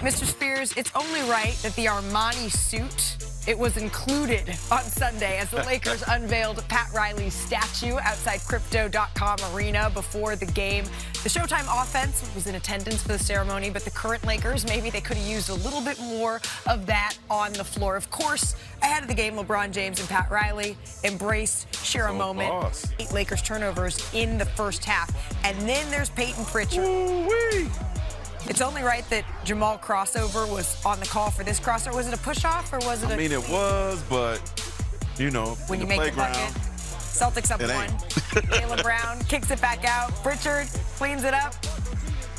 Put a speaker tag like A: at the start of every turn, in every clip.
A: Mr. Spears, it's only right that the Armani suit, it was included on Sunday as the Lakers unveiled Pat Riley's statue outside Crypto.com Arena before the game. The Showtime offense was in attendance for the ceremony, but the current Lakers, maybe they could have used a little bit more of that on the floor. Of course, ahead of the game, LeBron James and Pat Riley embraced, share a moment. 8 Lakers turnovers in the first half. And then there's Peyton Pritchard.
B: Ooh-wee.
A: It's only right that Jamal Crossover was on the call for this crossover. Was it a push-off or was it
B: I mean, it was, but, you know,
A: when you
B: the
A: make
B: playground,
A: the bucket, Celtics up one. Jaylen Brown kicks it back out. Pritchard cleans it up.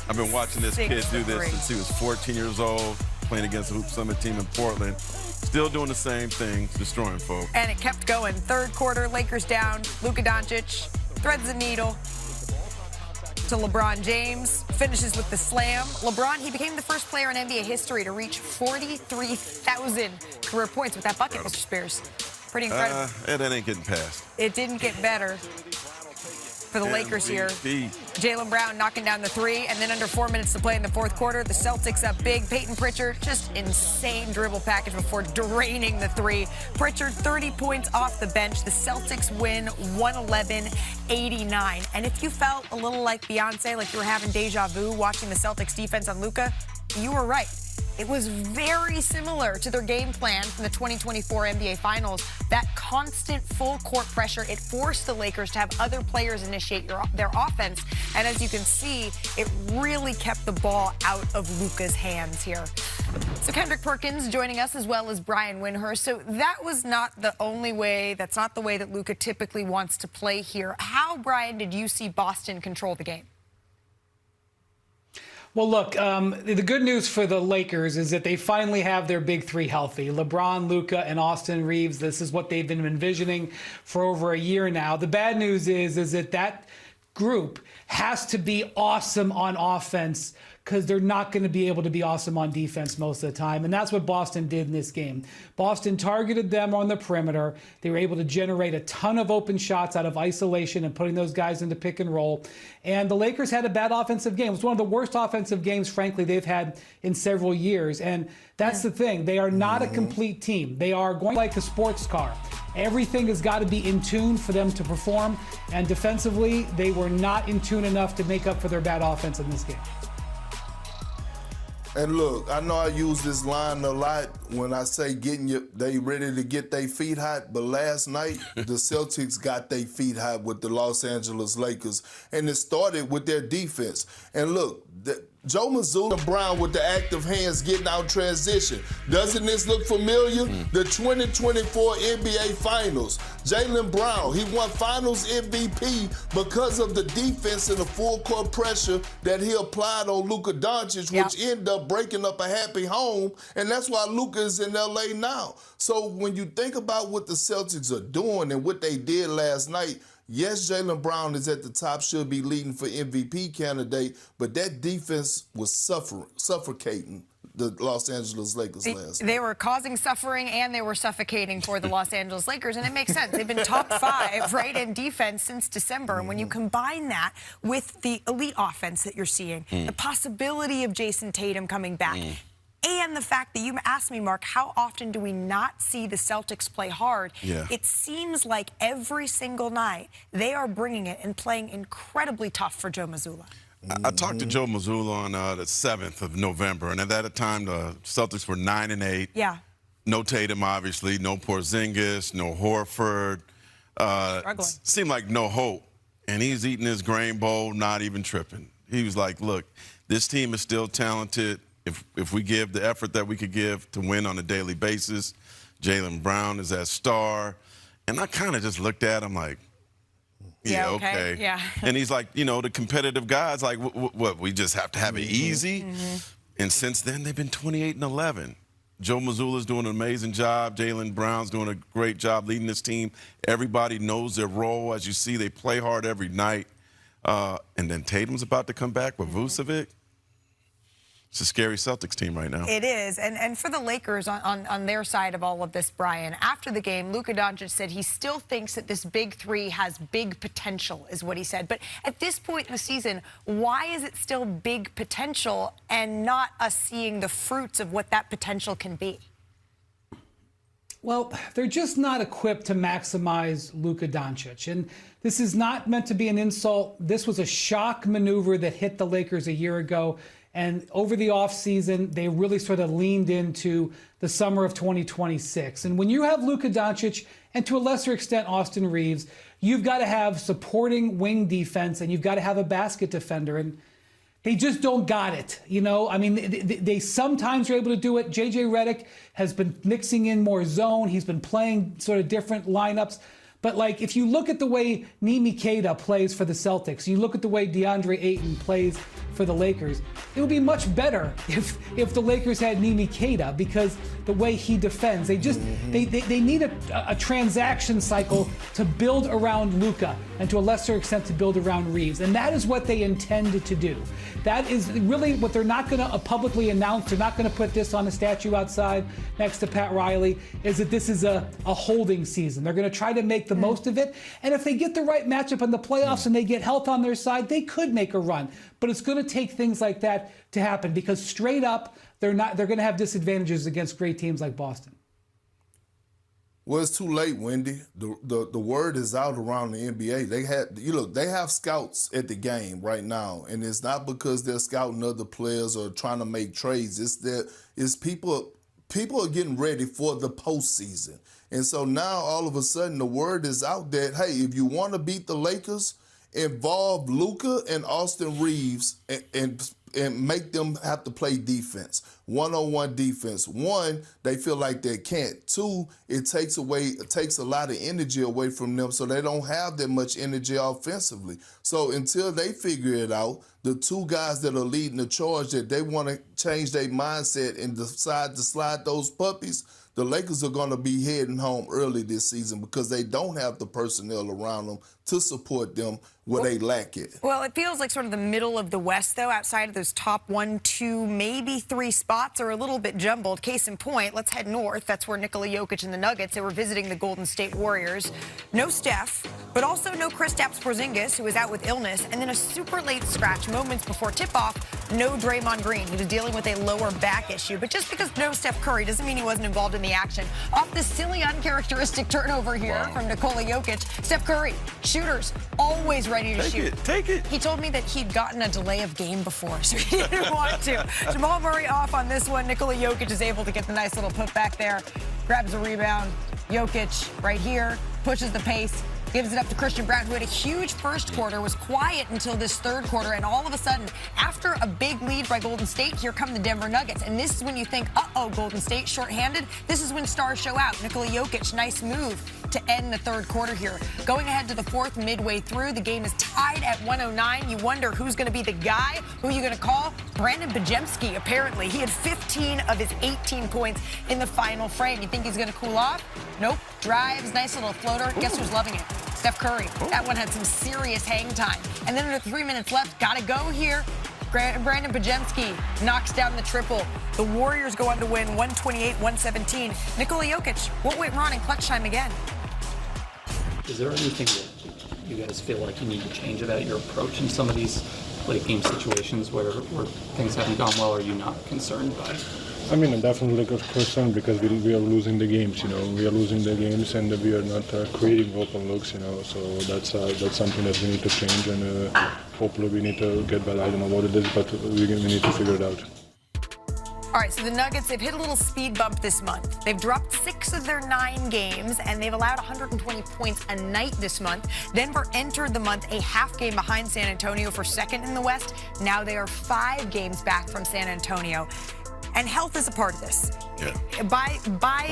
B: I've been watching this kid do this since he was 14 years old, playing against the Hoop Summit team in Portland. Still doing the same thing, destroying folks.
A: And it kept going. Third quarter, Lakers down. Luka Doncic threads the needle to LeBron James, finishes with the slam. LeBron, he became the first player in NBA history to reach 43,000 career points with that bucket, Mr. Spears. Pretty incredible.
B: That ain't getting past.
A: It didn't get better for the Lakers here. Jaylen Brown knocking down the three, and then under 4 minutes to play in the fourth quarter, the Celtics up big. Peyton Pritchard, just insane dribble package before draining the three. Pritchard, 30 points off the bench. The Celtics win 111-89. And if you felt a little like Beyonce, like you were having deja vu watching the Celtics defense on Luka, you were right. It was very similar to their game plan from the 2024 NBA Finals. That constant full-court pressure, it forced the Lakers to have other players initiate their offense. And as you can see, it really kept the ball out of Luka's hands here. So Kendrick Perkins joining us as well as Brian Windhorst. So that was not the only way, that's not the way that Luka typically wants to play here. How, Brian, did you see Boston control the game?
C: Well, look, the good news for the Lakers is that they finally have their big three healthy. LeBron, Luka, and Austin Reeves. This is what they've been envisioning for over a year now. The bad news is that group has to be awesome on offense because they're not going to be able to be awesome on defense most of the time. And that's what Boston did in this game. Boston targeted them on the perimeter. They were able to generate a ton of open shots out of isolation and putting those guys into pick and roll. And the Lakers had a bad offensive game. It was one of the worst offensive games, frankly, they've had in several years. And that's the thing. They are not a complete team. They are going like a sports car. Everything has got to be in tune for them to perform. And defensively, they were not in tune enough to make up for their bad offense in this game.
D: And look, I know I use this line a lot when I say they ready to get their feet hot, but last night the Celtics got their feet hot with the Los Angeles Lakers, and it started with their defense. And look, Joe Mazzulla Brown with the active hands getting out transition. Doesn't this look familiar? The 2024 NBA Finals. Jaylen Brown, he won Finals MVP because of the defense and the full court pressure that he applied on Luka Doncic, which ended up breaking up a happy home, and that's why Luka is in LA now. So when you think about what the Celtics are doing and what they did last night, yes, Jaylen Brown is at the top, should be leading for MVP candidate, but that defense was suffocating the Los Angeles Lakers last night.
A: They were causing suffering and they were suffocating for the Los Angeles Lakers, and it makes sense. They've been top 5, right, in defense since December. And when you combine that with the elite offense that you're seeing, the possibility of Jason Tatum coming back, and the fact that you asked me, Mark, how often do we not see the Celtics play hard? It seems like every single night they are bringing it and playing incredibly tough for Joe Mazzulla.
B: I talked to Joe Mazzulla on the 7th of November, and at that time the Celtics were 9-8.
A: Yeah.
B: No Tatum, obviously, no Porzingis, no Horford. Seemed like no hope. And he's eating his grain bowl, not even tripping. He was like, look, this team is still talented. If we give the effort that we could give to win on a daily basis, Jaylen Brown is that star. And I kind of just looked at him like, yeah, okay.
A: Yeah.
B: And he's like, you know, the competitive guys, like, what, we just have to have it easy? And since then, they've been 28-11. Joe Mazzulla's doing an amazing job. Jaylen Brown's doing a great job leading this team. Everybody knows their role. As you see, they play hard every night. And then Tatum's about to come back with Vucevic. It's a scary Celtics team right now.
A: It is. And for the Lakers on their side of all of this, Brian, after the game, Luka Doncic said he still thinks that this big three has big potential, is what he said. But at this point in the season, why is it still big potential and not us seeing the fruits of what that potential can be?
C: Well, they're just not equipped to maximize Luka Doncic. And this is not meant to be an insult. This was a shock maneuver that hit the Lakers a year ago. And over the offseason, they really sort of leaned into the summer of 2026. And when you have Luka Doncic, and to a lesser extent Austin Reeves, you've got to have supporting wing defense, and you've got to have a basket defender. And they just don't got it, you know? I mean, they sometimes are able to do it. J.J. Redick has been mixing in more zone. He's been playing sort of different lineups. But, like, if you look at the way Nimi Keita plays for the Celtics, you look at the way DeAndre Ayton plays for the Lakers, it would be much better if the Lakers had Nimi Keita, because the way he defends, they just they need a transaction cycle to build around Luka, and to a lesser extent to build around Reeves. And that is what they intended to do. That is really what they're not going to publicly announce. They're not going to put this on a statue outside next to Pat Riley, is that this is a holding season. They're going to try to make the most of it. And if they get the right matchup in the playoffs and they get health on their side, they could make a run. But it's going to take things like that to happen, because straight up, they're going to have disadvantages against great teams like Boston.
D: Well, it's too late, Wendy. The word is out around the NBA. They have scouts at the game right now, and it's not because they're scouting other players or trying to make trades. It's people are getting ready for the postseason. And so now all of a sudden the word is out that, hey, if you want to beat the Lakers, involve Luka and Austin Reeves and make them have to play defense, one-on-one defense. One, they feel like they can't. Two, it takes a lot of energy away from them, so they don't have that much energy offensively. So until they figure it out, the two guys that are leading the charge that they want to change their mindset and decide to slide those puppies, the Lakers are going to be heading home early this season because they don't have the personnel around them to support them where they lack it.
A: Well, it feels like sort of the middle of the West, though, outside of those top 1, 2, maybe 3 spots are a little bit jumbled. Case in point, let's head north. That's where Nikola Jokic and the Nuggets, they were visiting the Golden State Warriors. No Steph, but also no Kristaps Porzingis, who was out with illness, and then a super late scratch moments before tip-off, no Draymond Green. He was dealing with a lower back issue. But just because no Steph Curry doesn't mean he wasn't involved in the action. Off this silly, uncharacteristic turnover here from Nikola Jokic, Steph Curry, shooters, always ready to shoot.
B: Take it.
A: He told me that he'd gotten a delay of game before, so he didn't want to. Jamal Murray off on this one. Nikola Jokic is able to get the nice little put back there, grabs a rebound. Jokic right here, pushes the pace, gives it up to Christian Brown, who had a huge first quarter, was quiet until this third quarter, and all of a sudden, after a big lead by Golden State, here come the Denver Nuggets. And this is when you think, uh-oh, Golden State shorthanded. This is when stars show out. Nikola Jokic, nice move to end the third quarter here. Going ahead to the fourth, midway through, the game is tied at 109. You wonder who's going to be the guy. Who are you going to call? Brandon Bajemski, apparently. He had 15 of his 18 points in the final frame. You think he's going to cool off? Nope. Drives, nice little floater. Guess who's loving it? Steph Curry. That one had some serious hang time. And then under 3 minutes left, got to go here. Brandon Bajemski knocks down the triple. The Warriors go on to win 128-117. Nikola Jokic, what went wrong in clutch time again?
E: Is there anything that you guys feel like you need to change about your approach in some of these late game situations where things haven't gone well? Or are you not concerned by it?
F: I mean, I'm definitely concerned because we are losing the games, you know. We are losing the games and we are not creating open looks, you know. So that's something that we need to change, and hopefully we need to get better. I don't know what it is, but we need to figure it out.
A: All right, so the Nuggets, they've hit a little speed bump this month. They've dropped 6 of their 9 games, and they've allowed 120 points a night this month. Denver entered the month a half game behind San Antonio for second in the West. Now they are 5 games back from San Antonio. And health is a part of this.
B: Yeah.
A: By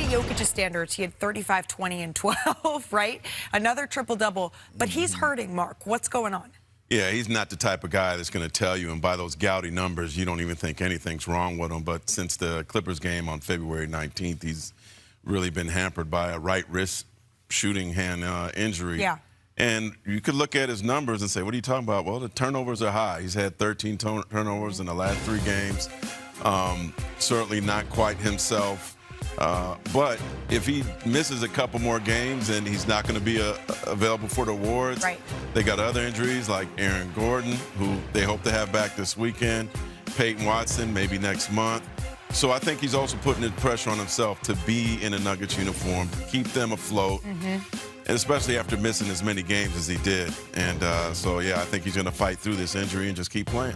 A: Jokic's standards, he had 35, 20, and 12, right? Another triple-double. But he's hurting, Mark. What's going on?
B: Yeah, he's not the type of guy that's going to tell you, and by those gouty numbers, you don't even think anything's wrong with him. But since the Clippers game on February 19th, he's really been hampered by a right wrist shooting hand injury.
A: Yeah.
B: And you could look at his numbers and say, what are you talking about? Well, the turnovers are high. He's had 13 turnovers in the last 3 games. Certainly not quite himself. But if he misses a couple more games and he's not going to be available for the awards,
A: right.
B: They got other injuries like Aaron Gordon, who they hope to have back this weekend, Peyton Watson maybe next month. So I think he's also putting the pressure on himself to be in a Nuggets uniform, keep them afloat, and especially after missing as many games as he did. And so, yeah, I think he's going to fight through this injury and just keep playing.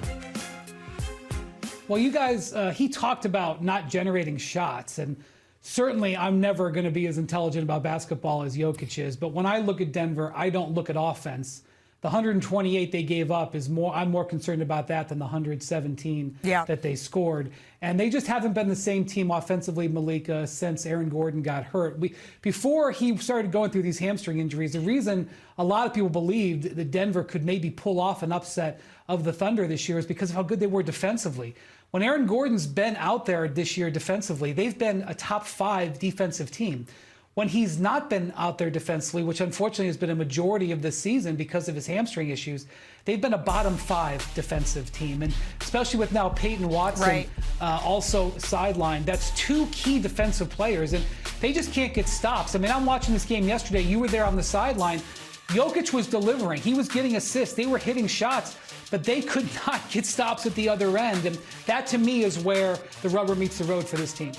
C: Well, you guys, he talked about not generating shots, and certainly I'm never going to be as intelligent about basketball as Jokic is, but when I look at Denver, I don't look at offense. The 128 they gave up is more. I'm more concerned about that than the 117 that they scored. And they just haven't been the same team offensively, Malika, since Aaron Gordon got hurt. Before he started going through these hamstring injuries, the reason a lot of people believed that Denver could maybe pull off an upset of the Thunder this year is because of how good they were defensively. When Aaron Gordon's been out there this year defensively, they've been a top 5 defensive team. When he's not been out there defensively, which unfortunately has been a majority of the season because of his hamstring issues, they've been a bottom 5 defensive team. And especially with now Peyton Watson also sidelined, that's 2 key defensive players, and they just can't get stops. I mean, I'm watching this game yesterday. You were there on the sideline. Jokic was delivering. He was getting assists. They were hitting shots, but they could not get stops at the other end. And that, to me, is where the rubber meets the road for this team.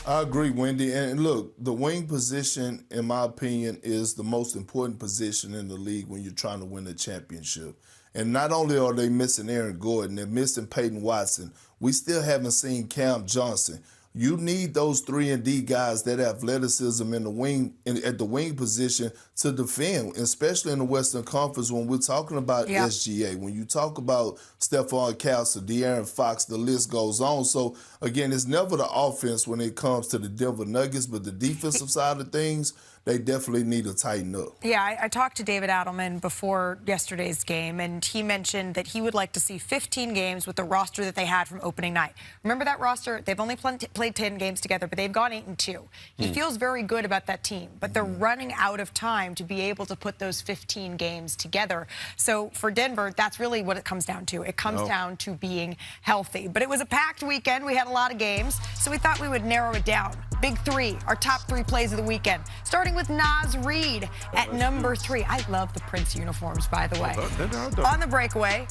D: I agree, Wendy. And look, the wing position, in my opinion, is the most important position in the league when you're trying to win a championship. And not only are they missing Aaron Gordon, they're missing Peyton Watson. We still haven't seen Cam Johnson. You need those 3-and-D guys, that athleticism in the wing, at the wing position, to defend, especially in the Western Conference when we're talking about SGA. When you talk about Stephon Castle, De'Aaron Fox, the list goes on. So, again, it's never the offense when it comes to the Denver Nuggets, but the defensive side of things, they definitely need to tighten up.
A: Yeah, I talked to David Adelman before yesterday's game, and he mentioned that he would like to see 15 games with the roster that they had from opening night. Remember that roster? They've only played 10 games together, but they've gone 8-2. He feels very good about that team, but they're running out of time to be able to put those 15 games together. So for Denver, that's really what it comes down to. It comes down to being healthy. But it was a packed weekend. We had a lot of games, so we thought we would narrow it down. Big 3, our top 3 plays of the weekend, starting with Naz Reid at number 3. I love the Prince uniforms, by the way. On the breakaway.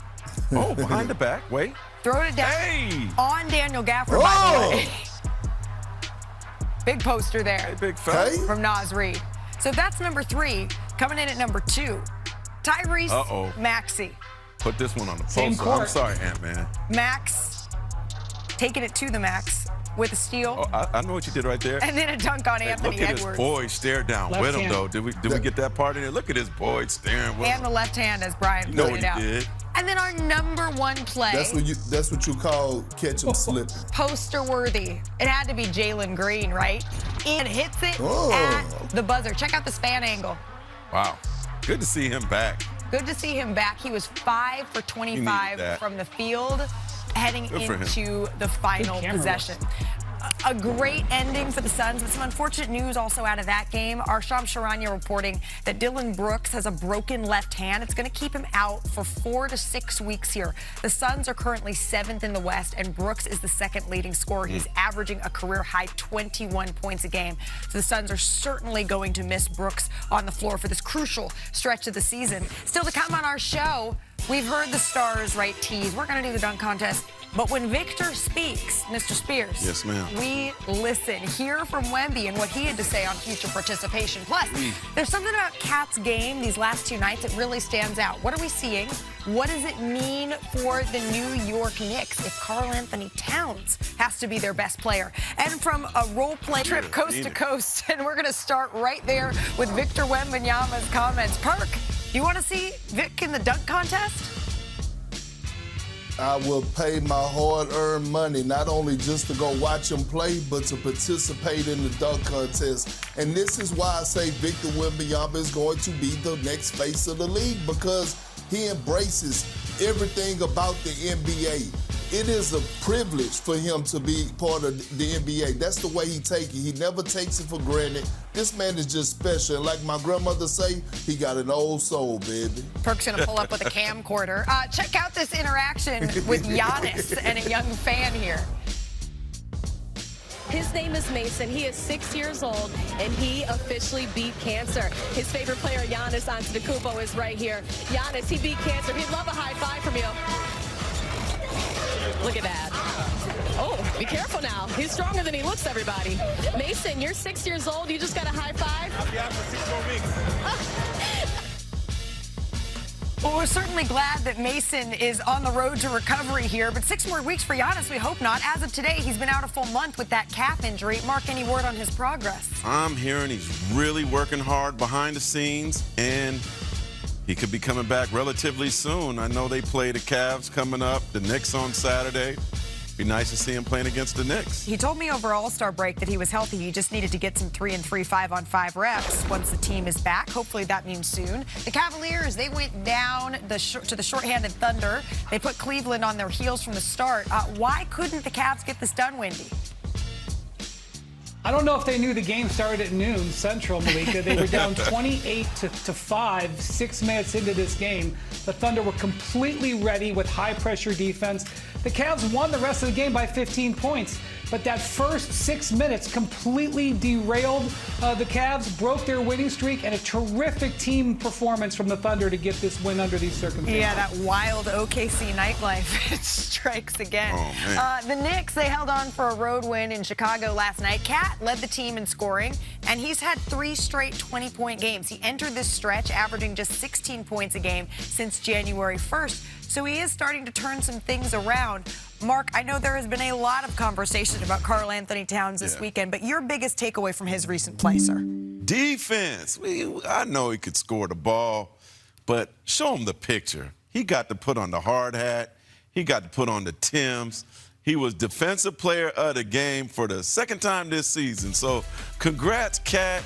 B: Behind the back. Wait.
A: Throwing it down on Daniel Gafford, by the way. Big poster there.
B: Hey, big fella.
A: From Naz Reid. So that's number 3. Coming in at number 2, Tyrese Maxey.
B: Put this one on the poster. I'm sorry, Ant-Man.
A: Max taking it to the max with a steal.
B: I know what you did right there.
A: And then a dunk on Anthony Edwards.
B: Look at his boy stare down with him, though. Did we get that part in there? Look at his boy staring with him.
A: And the left hand, as Brian pointed out.
B: Did.
A: And then our number 1 play.
D: That's what you call catch him slipping.
A: Poster worthy. It had to be Jaylen Green, right? And hits it at the buzzer. Check out the span angle.
B: Wow. Good to see him back.
A: Good to see him back. He was 5 for 25 from the field, heading into the final possession. A great ending for the Suns, but some unfortunate news also out of that game. Our Shams Charania reporting that Dylan Brooks has a broken left hand. It's going to keep him out for 4 to 6 weeks here. The Suns are currently 7th in the West, and Brooks is the 2nd leading scorer. He's averaging a career-high 21 points a game. So the Suns are certainly going to miss Brooks on the floor for this crucial stretch of the season. Still to come on our show, we've heard the stars tease. We're going to do the dunk contest. But when Victor speaks, Mr. Spears,
B: yes, ma'am,
A: we listen. Hear from Wemby and what he had to say on future participation. Plus, there's something about Cat's game these last 2 nights that really stands out. What are we seeing? What does it mean for the New York Knicks if Karl Anthony Towns has to be their best player? And from a role-play trip coast to coast, and we're going to start right there with Victor Wembanyama's comments. Perk, do you want to see Vic in the dunk contest?
D: I will pay my hard-earned money, not only just to go watch him play, but to participate in the dunk contest. And this is why I say Victor Wembanyama is going to be the next face of the league, because he embraces everything about the NBA. It is a privilege for him to be part of the NBA. That's the way he takes it. He never takes it for granted. This man is just special. And like my grandmother say, he got an old soul, baby.
A: Perk's going to pull up with a camcorder. Check out this interaction with Giannis and a young fan here.
G: His name is Mason. He is 6 years old, and he officially beat cancer. His favorite player, Giannis Antetokounmpo, is right here. Giannis, he beat cancer. He'd love a high five from you. Look at that. Oh, be careful now. He's stronger than he looks, everybody. Mason, you're 6 years old. You just got a high five?
H: I'll be out for 6 more weeks.
A: Well, we're certainly glad that Mason is on the road to recovery here, but 6 more weeks for Giannis, we hope not. As of today, he's been out a full month with that calf injury. Mark, any word on his progress?
B: I'm hearing he's really working hard behind the scenes, and he could be coming back relatively soon. I know they play the Cavs coming up, the Knicks on Saturday. Be nice to see him playing against the Knicks.
A: He told me over All-Star break that he was healthy. He just needed to get some 3 and 3 5-on-5 reps once the team is back. Hopefully that means soon. The Cavaliers, they went down to the shorthanded Thunder. They put Cleveland on their heels from the start. Why couldn't the Cavs get this done, Wendy?
C: I don't know if they knew the game started at noon Central, Malika. They were down 28 to 5, 6 minutes into this game. The Thunder were completely ready with high-pressure defense. The Cavs won the rest of the game by 15 points. But that first 6 minutes completely derailed the Cavs, broke their winning streak, and a terrific team performance from the Thunder to get this win under these circumstances.
A: Yeah, that wild OKC nightlife, it strikes again.
B: Oh, man.
A: The Knicks, they held on for a road win in Chicago last night. Cat led the team in scoring, and he's had 3 straight 20-point games. He entered this stretch averaging just 16 points a game since January 1st. So he is starting to turn some things around. Mark, I know there has been a lot of conversation about Karl Anthony Towns this weekend, but your biggest takeaway from his recent play, sir?
B: Defense. I know he could score the ball, but show him the picture. He got to put on the hard hat. He got to put on the Timbs. He was defensive player of the game for the second time this season. So congrats, Cat.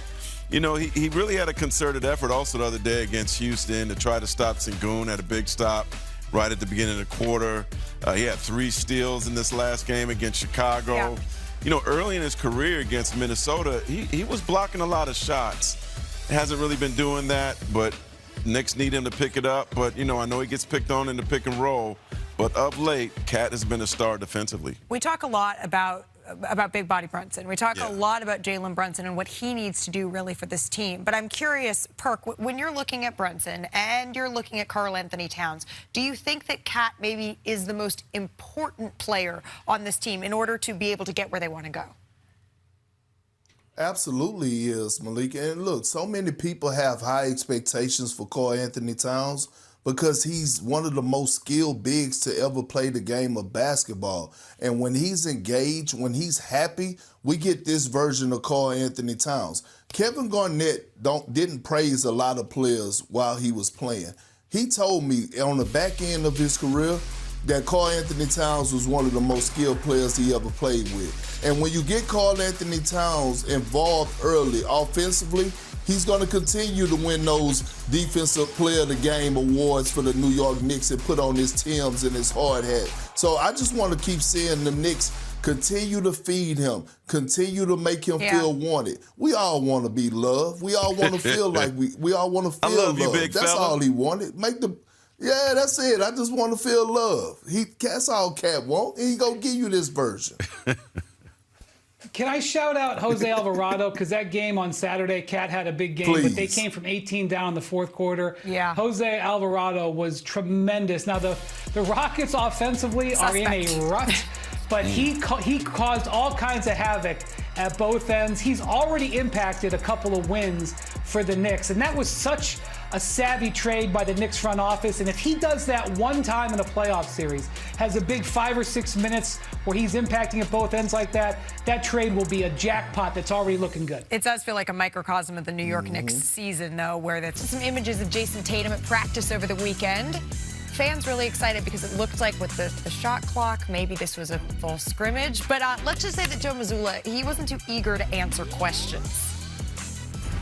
B: You know, he really had a concerted effort also the other day against Houston to try to stop Sengun at a big stop right at the beginning of the quarter. He had 3 steals in this last game against Chicago.
A: Yeah.
B: You know, early in his career against Minnesota, he was blocking a lot of shots. Hasn't really been doing that, but Knicks need him to pick it up. But, you know, I know he gets picked on in the pick and roll. But of late, Cat has been a star defensively.
A: We talk a lot about Big Body Brunson. We talk a lot about Jaylen Brunson and what he needs to do really for this team. But I'm curious, Perk, when you're looking at Brunson and you're looking at Karl Anthony Towns, do you think that Cat maybe is the most important player on this team in order to be able to get where they want to go?
D: Absolutely he is, Malika. And look, so many people have high expectations for Karl Anthony Towns because he's one of the most skilled bigs to ever play the game of basketball. And when he's engaged, when he's happy, we get this version of Karl Anthony Towns. Kevin Garnett didn't praise a lot of players while he was playing. He told me on the back end of his career that Karl Anthony Towns was one of the most skilled players he ever played with. And when you get Karl Anthony Towns involved early offensively, he's going to continue to win those Defensive Player of the Game awards for the New York Knicks and put on his Timbs and his hard hat. So I just want to keep seeing the Knicks continue to feed him, continue to make him feel wanted. We all want to be loved. We all want to feel like we all want to feel
B: love you, big
D: That's
B: fella.
D: all he wanted. Yeah, that's it. I just want to feel love. That's all Cat want. And he gonna give you this version.
C: Can I shout out Jose Alvarado? Because that game on Saturday, Cat had a big game, but they came from 18 down in the fourth quarter.
A: Yeah.
C: Jose Alvarado was tremendous. Now, the Rockets offensively are in a rut, but he caused all kinds of havoc at both ends. He's already impacted a couple of wins for the Knicks, and that was such a savvy trade by the Knicks front office. And if he does that one time in a playoff series, has a big 5 or 6 minutes where he's impacting at both ends like that, that trade will be a jackpot that's already looking good.
A: It does feel like a microcosm of the New York Knicks season, though, where there's some images of Jason Tatum at practice over the weekend. Fans really excited because it looked like with the shot clock, maybe this was a full scrimmage. But let's just say that Joe Mazzulla, he wasn't too eager to answer questions.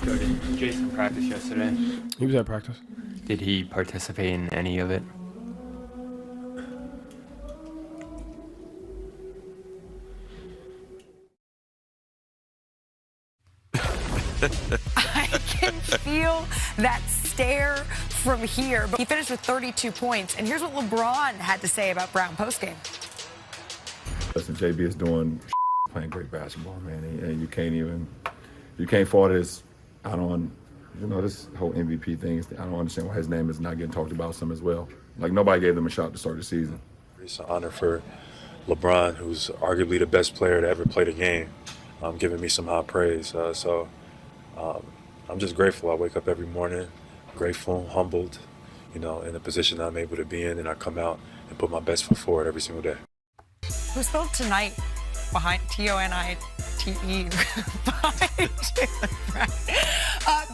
I: Did Jason practice yesterday?
J: He was at practice.
I: Did he participate in any of it?
A: I can feel that stare from here. But he finished with 32 points. And here's what LeBron had to say about Brown postgame.
J: Listen, JB is doing playing great basketball, man. And you can't fault his, this whole MVP thing. I don't understand why his name is not getting talked about some as well. Like, nobody gave them a shot to start the season.
K: It's an honor for LeBron, who's arguably the best player to ever play the game, giving me some high praise. I'm just grateful. I wake up every morning, grateful, humbled, in the position I'm able to be in, and I come out and put my best foot forward every single day.
A: Who spelled tonight behind T-O-N-I-T-E behind Jaylen Brown.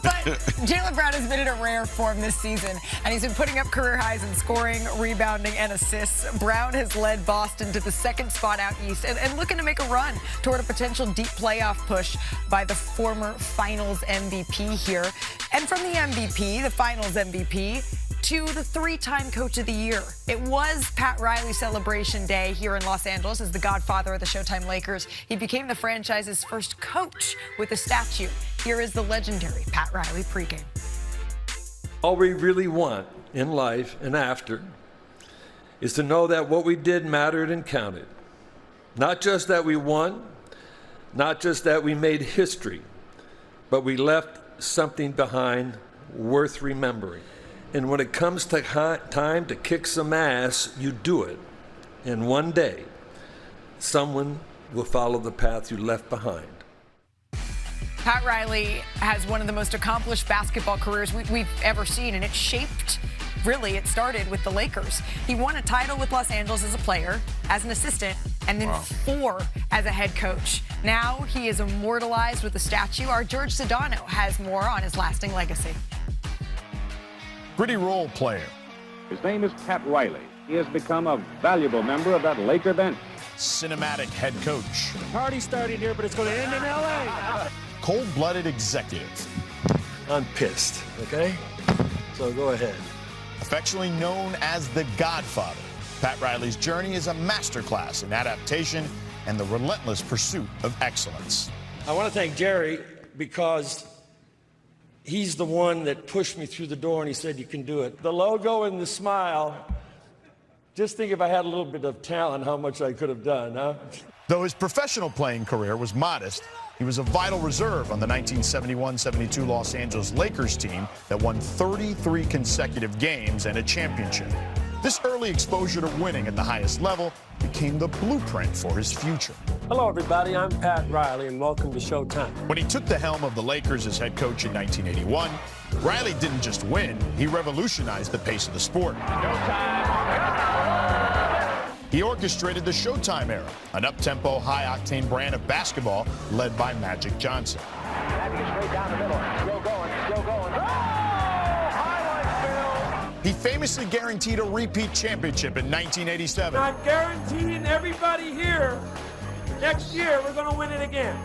A: But Jaylen Brown has been in a rare form this season, and he's been putting up career highs in scoring, rebounding, and assists. Brown has led Boston to the second spot out east and looking to make a run toward a potential deep playoff push by the former Finals MVP here. And from the MVP, the Finals MVP, to the three-time Coach of the Year. It was Pat Riley Celebration Day here in Los Angeles as the godfather of the Showtime Lakers. He became the franchise's first coach with a statue. Here is the legendary Pat Riley pregame.
L: All we really want in life and after is to know that what we did mattered and counted. Not just that we won, not just that we made history, but we left something behind worth remembering. And when it comes to time to kick some ass, you do it. And one day, someone will follow the path you left behind.
A: Pat Riley has one of the most accomplished basketball careers we've ever seen, and it started with the Lakers. He won a title with Los Angeles as a player, as an assistant, and then 4 as a head coach. Now he is immortalized with a statue. Our George Sedano has more on his lasting legacy.
M: Gritty role player.
N: His name is Pat Riley. He has become a valuable member of that Laker bench.
M: Cinematic head coach.
H: The party started here, but it's going to end in L.A.
M: Cold-blooded executive.
L: I'm pissed, okay? So go ahead.
M: Affectionately known as the Godfather, Pat Riley's journey is a masterclass in adaptation and the relentless pursuit of excellence.
L: I want to thank Jerry because he's the one that pushed me through the door and he said, you can do it. The logo and the smile, just think if I had a little bit of talent, how much I could have done, huh?
M: Though his professional playing career was modest, he was a vital reserve on the 1971-72 Los Angeles Lakers team that won 33 consecutive games and a championship. This early exposure to winning at the highest level became the blueprint for his future.
L: Hello, everybody. I'm Pat Riley, and welcome to Showtime.
M: When he took the helm of the Lakers as head coach in 1981, Riley didn't just win, he revolutionized the pace of the sport. He orchestrated the Showtime era, an up-tempo, high-octane brand of basketball led by Magic Johnson.
N: Straight down the middle. Still going.
M: He famously guaranteed a repeat championship in 1987.
H: I'm guaranteeing everybody here, next year we're going to win it again.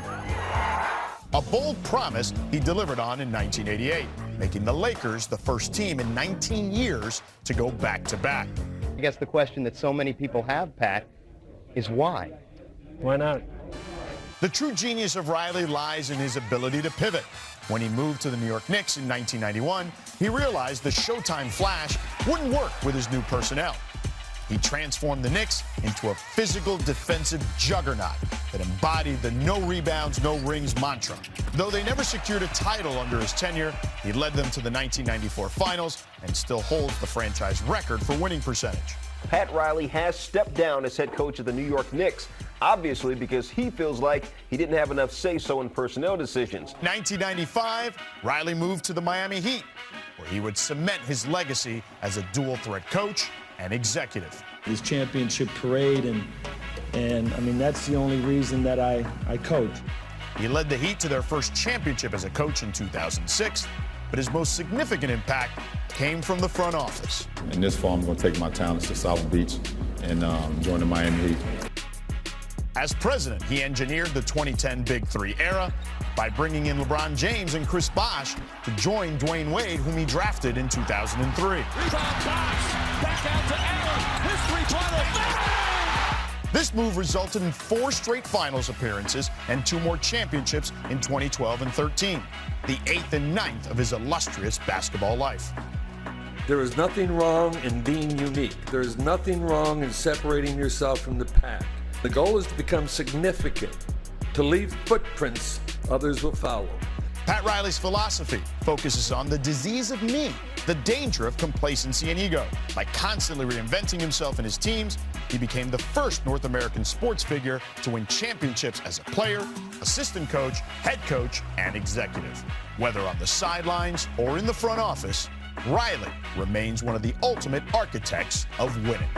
M: A bold promise he delivered on in 1988, making the Lakers the first team in 19 years to go back-to-back.
O: I guess the question that so many people have, Pat, is why?
L: Why not?
M: The true genius of Riley lies in his ability to pivot. When he moved to the New York Knicks in 1991, he realized the Showtime flash wouldn't work with his new personnel. He transformed the Knicks into a physical defensive juggernaut that embodied the no rebounds, no rings mantra. Though they never secured a title under his tenure, he led them to the 1994 finals and still holds the franchise record for winning percentage.
P: Pat Riley has stepped down as head coach of the New York Knicks, obviously because he feels like he didn't have enough say-so in personnel decisions.
M: 1995, Riley moved to the Miami Heat, where he would cement his legacy as a dual-threat coach and executive.
Q: This championship parade, and I mean, that's the only reason that I coach.
M: He led the Heat to their first championship as a coach in 2006, but his most significant impact came from the front office.
J: In this fall, I'm going to take my talents to South Beach and join the Miami Heat.
M: As president, he engineered the 2010 Big Three era by bringing in LeBron James and Chris Bosh to join Dwayne Wade, whom he drafted in 2003.
H: Back out to Allen. His three-pointer.
M: This move resulted in 4 straight finals appearances and 2 more championships in 2012 and 13, the 8th and 9th of his illustrious basketball life.
L: There is nothing wrong in being unique. There is nothing wrong in separating yourself from the pack. The goal is to become significant, to leave footprints others will follow.
M: Pat Riley's philosophy focuses on the disease of me, the danger of complacency and ego. By constantly reinventing himself and his teams, he became the first North American sports figure to win championships as a player, assistant coach, head coach, and executive. Whether on the sidelines or in the front office, Riley remains one of the ultimate architects of winning.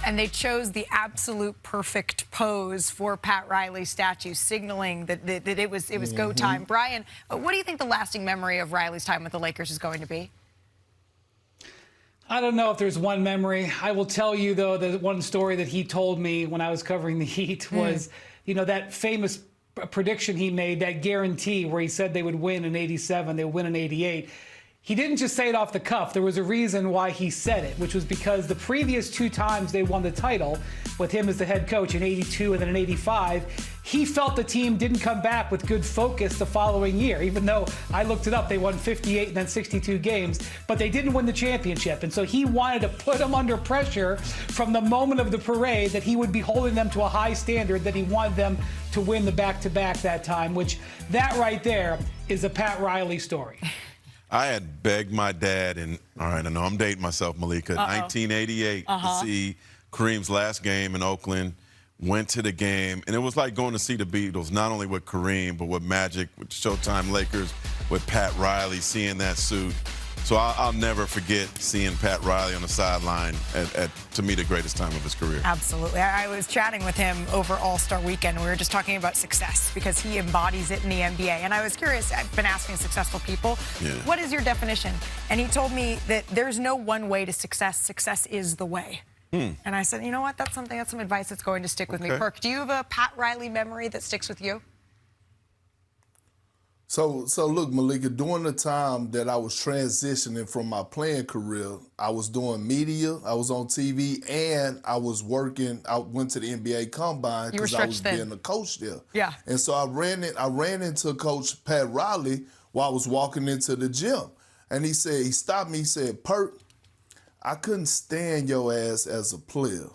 A: And they chose the absolute perfect pose for Pat Riley's statue, signaling that it was go time. Brian, what do you think the lasting memory of Riley's time with the Lakers is going to be?
C: I don't know if there's one memory. I will tell you, though, that one story that he told me when I was covering the Heat was, that famous prediction he made, that guarantee where he said they would win in '87, they would win in '88. He didn't just say it off the cuff. There was a reason why he said it, which was because the previous 2 times they won the title with him as the head coach in '82 and then in '85, he felt the team didn't come back with good focus the following year, even though I looked it up, they won 58 and then 62 games, but they didn't win the championship. And so he wanted to put them under pressure from the moment of the parade, that he would be holding them to a high standard, that he wanted them to win the back-to-back that time, which that right there is a Pat Riley story.
B: I had begged my dad, and all right, I know I'm dating myself, Malika, 1988 to see Kareem's last game in Oakland. Went to the game, and it was like going to see the Beatles, not only with Kareem, but with Magic, with Showtime Lakers, with Pat Riley, seeing that suit. So I'll never forget seeing Pat Riley on the sideline at, to me, the greatest time of his career.
A: Absolutely. I was chatting with him over All-Star Weekend. We were just talking about success because he embodies it in the NBA. And I was curious, I've been asking successful people, what is your definition? And he told me that there's no one way to success. Success is the way. And I said, you know what? That's some advice that's going to stick with me. Perk, do you have a Pat Riley memory that sticks with you?
D: So look, Malika, during the time that I was transitioning from my playing career, I was doing media, I was on TV, and I was working. I went to the NBA Combine because I was being a coach there.
A: Yeah.
D: And so I ran into Coach Pat Riley while I was walking into the gym. And he stopped me, he said, Perk, I couldn't stand your ass as a player.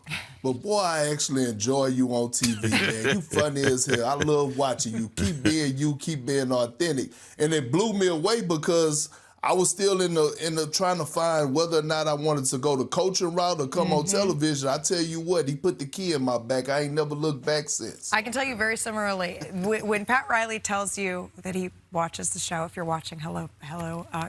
D: But boy, I actually enjoy you on TV, man. You funny as hell. I love watching you. Keep being authentic. And it blew me away because I was still in the trying to find whether or not I wanted to go the coaching route or come on television. I tell you what, he put the key in my back. I ain't never looked back since.
A: I can tell you very similarly, when Pat Riley tells you that he watches the show, if you're watching, hello,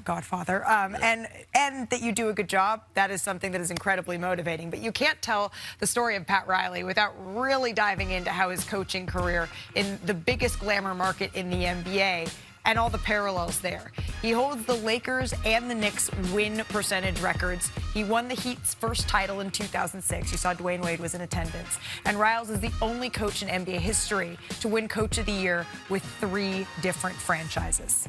A: Godfather, and that you do a good job, that is something that is incredibly motivating. But you can't tell the story of Pat Riley without really diving into how his coaching career in the biggest glamour market in the NBA and all the parallels there. He holds the Lakers and the Knicks win percentage records. He won the Heat's first title in 2006. You saw Dwayne Wade was in attendance. And Riles is the only coach in NBA history to win Coach of the Year with 3 different franchises.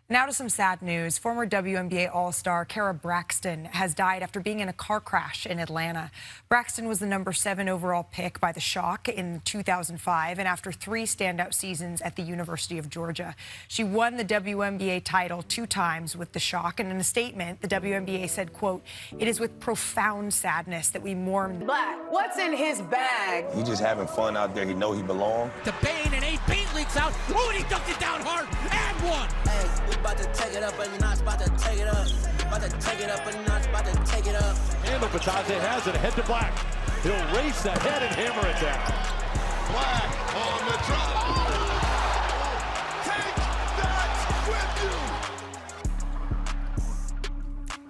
A: Now to some sad news. Former WNBA All-Star Kara Braxton has died after being in a car crash in Atlanta. Braxton was the #7 overall pick by the Shock in 2005, and after 3 standout seasons at the University of Georgia. She won the WNBA title 2 times with the Shock, and in a statement, the WNBA said, quote, "It is with profound sadness that we mourn."
R: Black, what's in his bag?
S: He's just having fun out there. He know he belongs.
T: The Bane and 8 feet leaks out. Oh, and he dunked it down hard and one. Hey, we about to take it up a notch, about to take it up. About to take it up a notch, about to take it up.
U: And Batadze has it, head to Black. He'll race the head and hammer it down.
V: Black on the drop. Take that with you.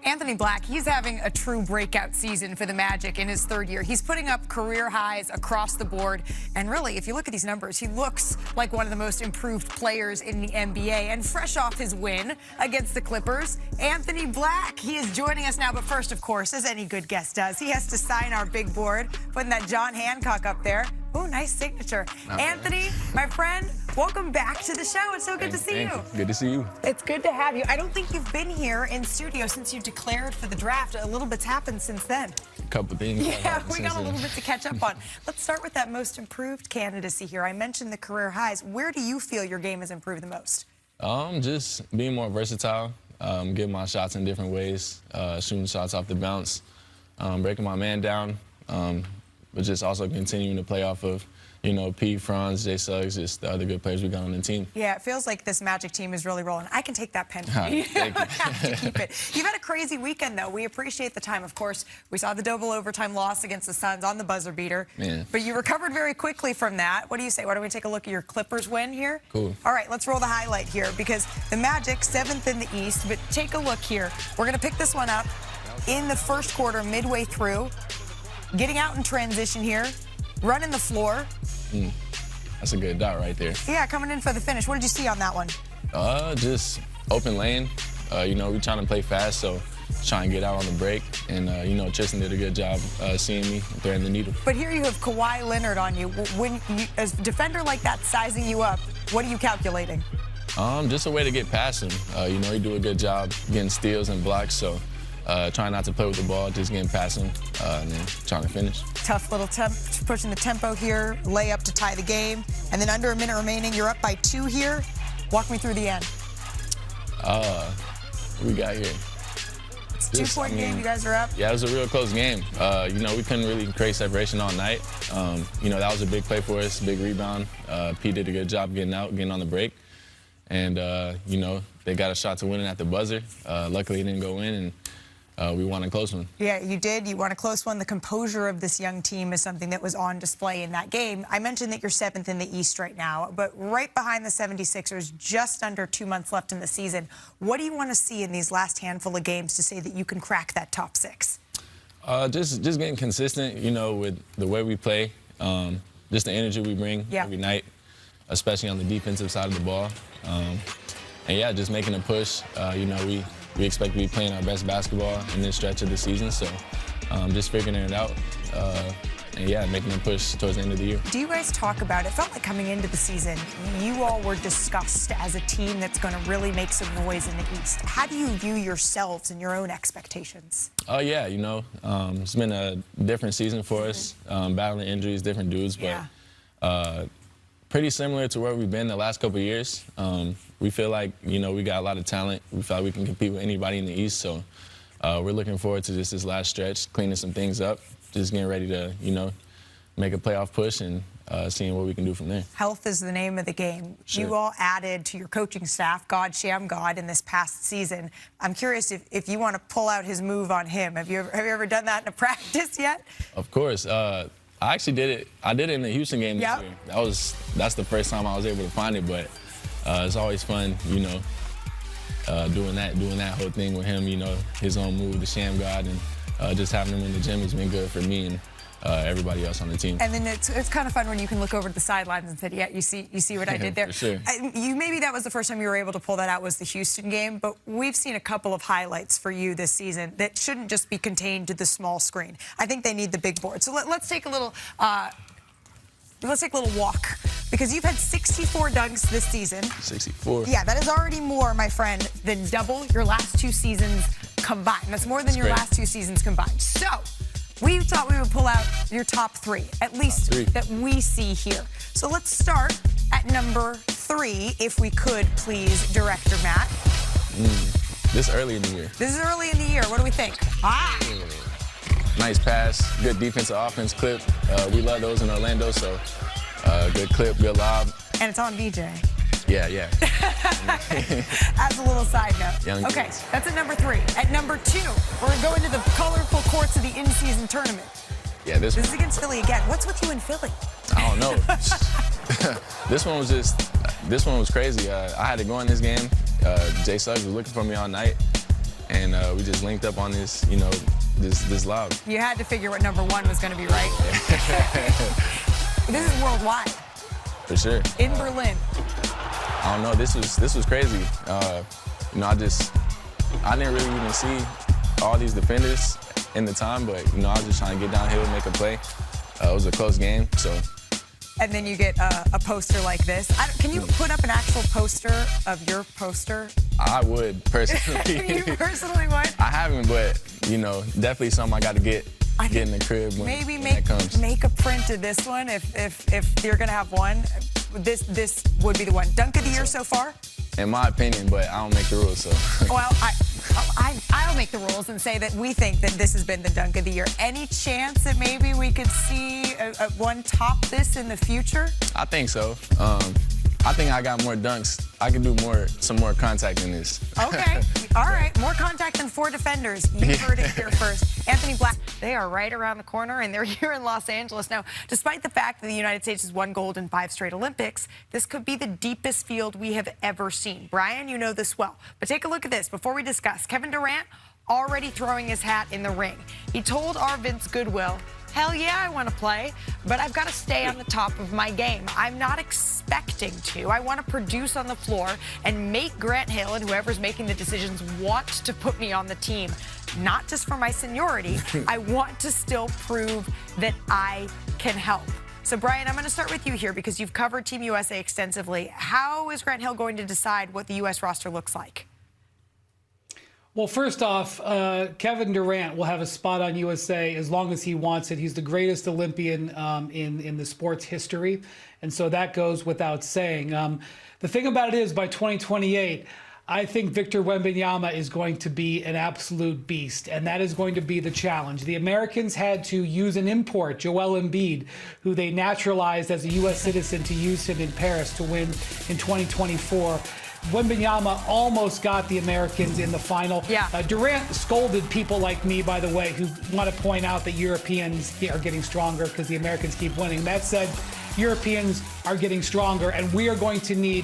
A: Anthony Black, he's having a true breakout season for the Magic in his 3rd year. He's putting up career highs across the board. And really, if you look at these numbers, he looks like one of the most improved players in the NBA. And fresh off his win against the Clippers, Anthony Black, he is joining us now. But first, of course, as any good guest does, he has to sign our big board, putting that John Hancock up there. Oh, nice signature. Anthony, my friend, Welcome back to the show. It's so good to see you.
E: Good to see you.
A: It's good to have you. I don't think you've been here in studio since you declared for the draft. A little bit's happened since then.
E: A couple things.
A: Yeah, we got a little bit to catch up on. Let's start with that most improved candidacy here. I mentioned the career highs. Where do you feel your game has improved the most?
E: Just being more versatile, getting my shots in different ways, shooting shots off the bounce, breaking my man down, but just also continuing to play off of, P, Franz, Jay Suggs, just the other good players we got on the team.
A: Yeah, it feels like this Magic team is really rolling. I can take that pen.
E: Thank you.
A: Have to keep it. You've had a crazy weekend, though. We appreciate the time. Of course, we saw the double overtime loss against the Suns on the buzzer beater.
E: Man.
A: But you recovered very quickly from that. What do you say? Why don't we take a look at your Clippers win here?
E: Cool.
A: All right, let's roll the highlight here because the Magic, 7th in the East. But take a look here. We're going to pick this one up in the first quarter, midway through. Getting out in transition here. Running the floor.
E: That's a good dot right there.
A: Yeah, coming in for the finish. What did you see on that one?
E: Just open lane. We trying to play fast, so trying to get out on the break. And, Tristan did a good job seeing me threading the needle.
A: But here you have Kawhi Leonard on you. When as a defender like that sizing you up, what are you calculating?
E: Just a way to get past him. He do a good job getting steals and blocks, so trying not to play with the ball, just getting past him, and then trying to finish.
A: Tough little pushing the tempo here, layup to tie the game, and then under a minute remaining, you're up by 2 here. Walk me through the end.
E: What we got here?
A: It's a 2-point game, you guys are up.
E: Yeah, it was a real close game. We couldn't really create separation all night. That was a big play for us, big rebound. P did a good job getting out, getting on the break. And, they got a shot to win it at the buzzer. Luckily, it didn't go in, and we won a close one.
A: Yeah, you did. You won a close one. The composure of this young team is something that was on display in that game. I mentioned that you're 7th in the East right now, but right behind the 76ers, just under 2 months left in the season. What do you want to see in these last handful of games to say that you can crack that top 6?
E: Just getting consistent, with the way we play, just the energy we bring every night, especially on the defensive side of the ball. And yeah, just making a push. We expect to be playing our best basketball in this stretch of the season, so just figuring it out. And yeah, making a push towards the end of the year.
A: Do you guys talk about it? Felt like coming into the season, you all were discussed as a team that's going to really make some noise in the East. How do you view yourselves and your own expectations?
E: Yeah, it's been a different season for us, battling injuries, different dudes, but pretty similar to where we've been the last couple of years. We feel like, we got a lot of talent. We feel like we can compete with anybody in the East, so we're looking forward to just this last stretch, cleaning some things up, just getting ready to, make a playoff push and seeing what we can do from there.
A: Health is the name of the game.
E: Sure.
A: You all added to your coaching staff, God Sham God, in this past season. I'm curious if you want to pull out his move on him. Have you ever done that in a practice yet?
E: Of course. I actually did it. I did it in the Houston game this year. That's the first time I was able to find it, but it's always fun, doing that whole thing with him, his own move, the Sham God, and just having him in the gym has been good for me and everybody else on the team.
A: And then it's kind of fun when you can look over to the sidelines and say, yeah, you see what I did there.
E: For sure.
A: Maybe that was the first time you were able to pull that out was the Houston game, but we've seen a couple of highlights for you this season that shouldn't just be contained to the small screen. I think they need the big board. So let's take a little walk, because you've had 64 dunks this season.
E: 64.
A: Yeah, that is already more, my friend, than double your last 2 seasons combined. That's more than your last 2 seasons combined. So we thought we would pull out your top 3, at least that we see here. So let's start at number 3, if we could, please, Director Matt.
E: This early in the year.
A: This is early in the year. What do we think?
E: Nice pass, good defensive offense clip. We love those in Orlando, so good clip, good lob.
A: And it's on VJ.
E: Yeah.
A: As a little side note. Okay, that's at number 3. At number 2, we're going to go into the colorful courts of the in-season tournament.
E: Yeah, this
A: is against Philly again. What's with you in Philly?
E: I don't know. This one was crazy. I had to go in this game. Jay Suggs was looking for me all night, and we just linked up on this, this lob.
A: You had to figure what number 1 was going to be, right? This is worldwide.
E: For sure.
A: In Berlin.
E: I don't know. This was crazy. I didn't really even see all these defenders in the time, but I was just trying to get downhill and make a play. It was a close game, so
A: and then you get a poster like this. Can you put up an actual poster of your poster?
E: I would, personally.
A: You personally would?
E: I haven't, but, definitely something I got to get in the crib when that comes.
A: Make a print of this one if you're going to have one. This would be the one. Dunk of the year so far?
E: In my opinion, but I don't make the rules, so.
A: Well, I'll make the rules and say that we think that this has been the dunk of the year. Any chance that maybe we could see one top this in the future?
E: I think so. I think I got more dunks. I can do some more contact than this.
A: Okay. All right. More contact than 4 defenders. You heard it here first. Anthony Black, they are right around the corner, and they're here in Los Angeles. Now, despite the fact that the United States has won gold in 5 straight Olympics, this could be the deepest field we have ever seen. Brian, you know this well. But take a look at this before we discuss. Kevin Durant already throwing his hat in the ring. He told our Vince Goodwill, hell yeah, I want to play, but I've got to stay on the top of my game. I'm not expecting to. I want to produce on the floor and make Grant Hill and whoever's making the decisions want to put me on the team. Not just for my seniority. I want to still prove that I can help. So, Brian, I'm going to start with you here because you've covered Team USA extensively. How is Grant Hill going to decide what the U.S. roster looks like?
C: Well, first off, Kevin Durant will have a spot on USA as long as he wants it. He's the greatest Olympian in the sport's history, and so that goes without saying. The thing about it is, by 2028, I think Victor Wembanyama is going to be an absolute beast, and that is going to be the challenge. The Americans had to use an import, Joel Embiid, who they naturalized as a U.S. citizen to use him in Paris to win in 2024. Wembanyama almost got the Americans in the final.
A: Yeah.
C: Durant scolded people like me, by the way, who want to point out that Europeans are getting stronger because the Americans keep winning. That said, Europeans are getting stronger, and we are going to need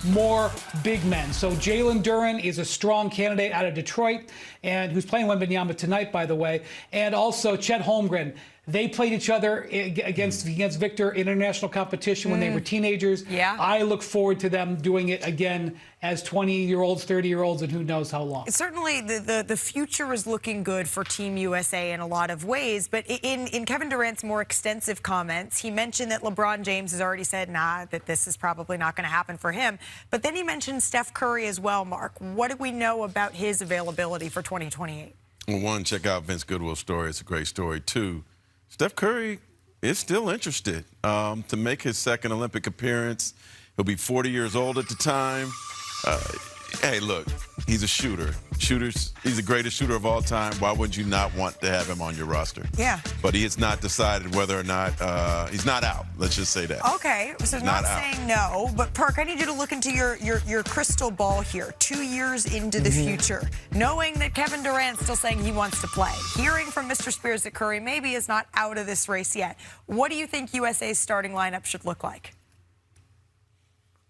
C: more big men. So Jaylen Duren is a strong candidate out of Detroit, and who's playing Wembanyama tonight, by the way, and also Chet Holmgren. They played each other against Victor in international competition when they were teenagers.
A: Yeah.
C: I look forward to them doing it again as 20-year-olds, 30-year-olds, and who knows how long.
A: Certainly, the future is looking good for Team USA in a lot of ways. But in Kevin Durant's more extensive comments, he mentioned that LeBron James has already said, that this is probably not going to happen for him. But then he mentioned Steph Curry as well, Mark. What do we know about his availability for 2028?
B: Well, one, check out Vince Goodwill's story. It's a great story. 2, Steph Curry is still interested to make his second Olympic appearance. He'll be 40 years old at the time. Hey, look, he's a shooter. He's the greatest shooter of all time. Why would you not want to have him on your roster?
A: Yeah.
B: But he has not decided whether or not he's not out. Let's just say that.
A: Okay, so not saying no, but Perk, I need you to look into your crystal ball here. 2 years into the future, knowing that Kevin Durant's still saying he wants to play, hearing from Mr. Spears that Curry maybe is not out of this race yet. What do you think USA's starting lineup should look like?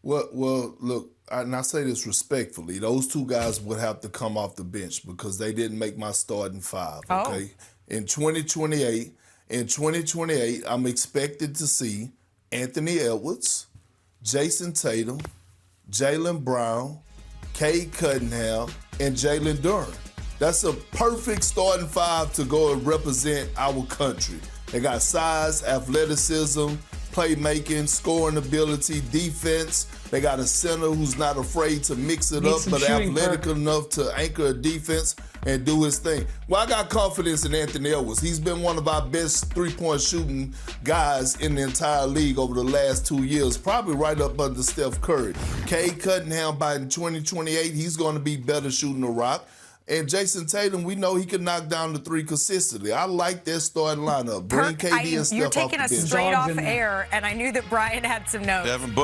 D: Well, look, and I say this respectfully, those 2 guys would have to come off the bench because they didn't make my starting 5, okay? In 2028, I'm expected to see Anthony Edwards, Jason Tatum, Jaylen Brown, Cade Cunningham, and Jalen Duren. That's a perfect starting 5 to go and represent our country. They got size, athleticism, playmaking, scoring ability, defense. They got a center who's not afraid to mix it up, but athletic enough to anchor a defense and do his thing. Well, I got confidence in Anthony Edwards. He's been one of our best three-point shooting guys in the entire league over the last 2 years, probably right up under Steph Curry. Cade Cunningham, by 2028, he's going to be better shooting the rock. And Jason Tatum, we know he can knock down the 3 consistently. I like that starting lineup. Bring KD and Steph off the bench.
A: You're taking us straight off air, and I knew that Brian had some notes.
B: Devin Booker.